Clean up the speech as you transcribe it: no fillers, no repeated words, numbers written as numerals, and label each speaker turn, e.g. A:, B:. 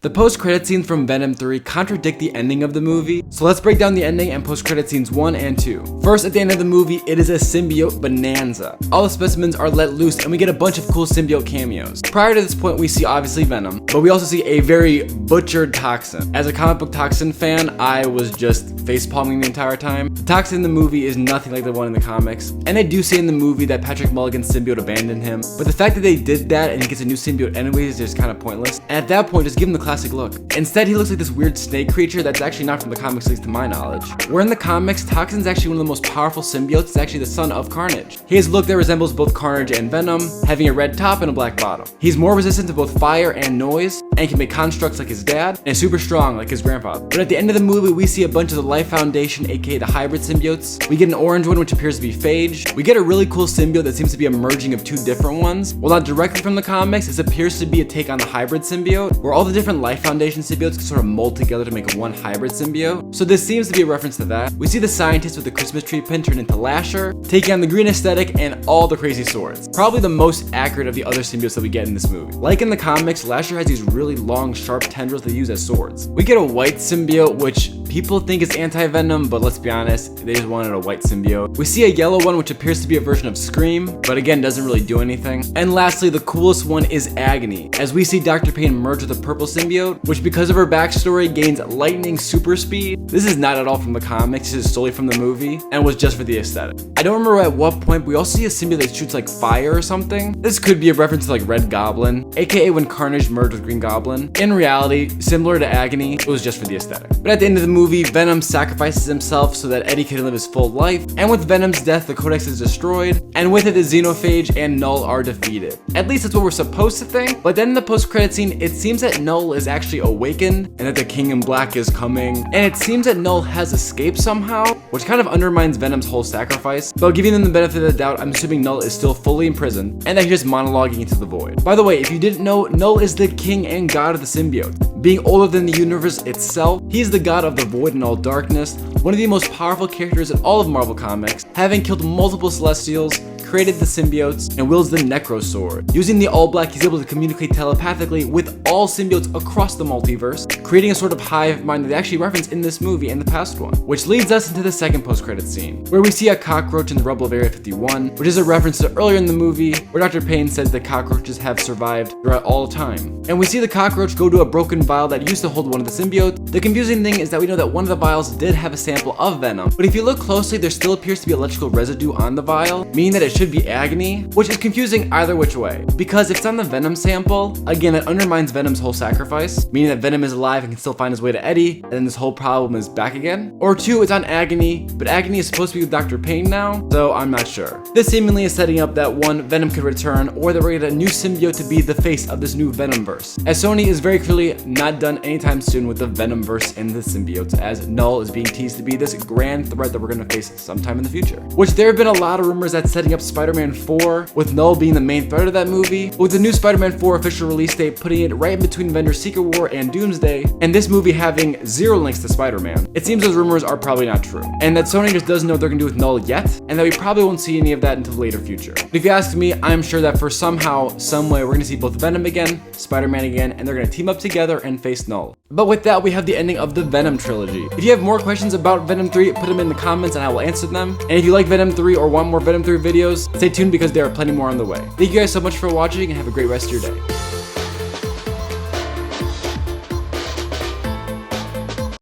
A: The post-credit scenes from Venom 3 contradict the ending of the movie, so let's break down the ending and post-credit scenes 1 and 2. First, at the end of the movie, it is a symbiote bonanza. All the specimens are let loose and we get a bunch of cool symbiote cameos. Prior to this point, we see obviously Venom, but we also see a very butchered Toxin. As a comic book Toxin fan, I was just facepalming the entire time. The Toxin in the movie is nothing like the one in the comics, and they do say in the movie that Patrick Mulligan's symbiote abandoned him, but the fact that they did that and he gets a new symbiote anyways is just kind of pointless, and at that point, just give him the classic look. Instead, he looks like this weird snake creature that's actually not from the comics, at least to my knowledge. Where in the comics, Toxin's actually one of the most powerful symbiotes. It's actually the son of Carnage. He has a look that resembles both Carnage and Venom, having a red top and a black bottom. He's more resistant to both fire and noise, and can make constructs like his dad, and is super strong like his grandfather. But at the end of the movie, we see a bunch of the Life Foundation, aka the hybrid symbiotes. We get an orange one, which appears to be Phage. We get a really cool symbiote that seems to be a merging of two different ones. While not directly from the comics, this appears to be a take on the hybrid symbiote, where all the different Life Foundation symbiotes can sort of mold together to make one hybrid symbiote. So this seems to be a reference to that. We see the scientist with the Christmas tree pin turn into Lasher, taking on the green aesthetic and all the crazy swords. Probably the most accurate of the other symbiotes that we get in this movie. Like in the comics, Lasher has these really long, sharp tendrils they use as swords. We get a white symbiote, which people think is anti-Venom, but let's be honest, they just wanted a white symbiote. We see a yellow one, which appears to be a version of Scream, but again, doesn't really do anything. And lastly, the coolest one is Agony, as we see Dr. Payne merge with a purple symbiote, which because of her backstory gains lightning super speed. This is not at all from the comics, this is solely from the movie, and was just for the aesthetic. I don't remember at what point, but we also see a symbiote that shoots like fire or something. This could be a reference to like Red Goblin, aka when Carnage merged with Green Goblin. In reality, similar to Agony, it was just for the aesthetic. But at the end of the movie, Venom sacrifices himself so that Eddie can live his full life, and with Venom's death, the Codex is destroyed, and with it, the Xenophage and Knull are defeated. At least that's what we're supposed to think, but then in the post-credit scene, it seems that Knull is actually awakened, and that the King in Black is coming, and it seems that Knull has escaped somehow, which kind of undermines Venom's whole sacrifice, but giving them the benefit of the doubt, I'm assuming Knull is still fully imprisoned, and that he's just monologuing into the void. By the way, if you didn't know, Knull is the king and god of the symbiote. Being older than the universe itself, he's the god of the void and all darkness, one of the most powerful characters in all of Marvel Comics, having killed multiple Celestials, created the symbiotes, and wields the Necro Sword. Using the All Black, he's able to communicate telepathically with all symbiotes across the multiverse, creating a sort of hive mind that they actually reference in this movie and the past one. Which leads us into the second post-credit scene, where we see a cockroach in the rubble of Area 51, which is a reference to earlier in the movie, where Dr. Payne says that cockroaches have survived throughout all time. And we see the cockroach go to a broken vial that used to hold one of the symbiotes. The confusing thing is that we know that one of the vials did have a sample of Venom, but if you look closely, there still appears to be electrical residue on the vial, meaning that it should be Agony, which is confusing either which way. Because if it's on the Venom sample, again, it undermines Venom's whole sacrifice, meaning that Venom is alive and can still find his way to Eddie, and then this whole problem is back again. Or two, it's on Agony, but Agony is supposed to be with Dr. Payne now, so I'm not sure. This seemingly is setting up that one, Venom could return, or that we're gonna get a new symbiote to be the face of this new Venomverse, as Sony is very clearly not done anytime soon with the Venomverse and the symbiotes, as Knull is being teased to be this grand threat that we're gonna face sometime in the future. Which there have been a lot of rumors that's setting up Spider-Man 4, with Knull being the main threat of that movie, with the new Spider-Man 4 official release date putting it right in between Avengers Secret War and Doomsday, and this movie having zero links to Spider-Man. It seems those rumors are probably not true, and that Sony just doesn't know what they're gonna do with Knull yet, and that we probably won't see any of that until the later future. But if you ask me, I'm sure that for somehow, some way, we're gonna see both Venom again, Spider-Man again, and they're gonna team up together and face Knull. But with that, we have the ending of the Venom trilogy. If you have more questions about Venom 3, put them in the comments and I will answer them. And if you like Venom 3 or want more Venom 3 videos, stay tuned because there are plenty more on the way. Thank you guys so much for watching and have a great rest of your day.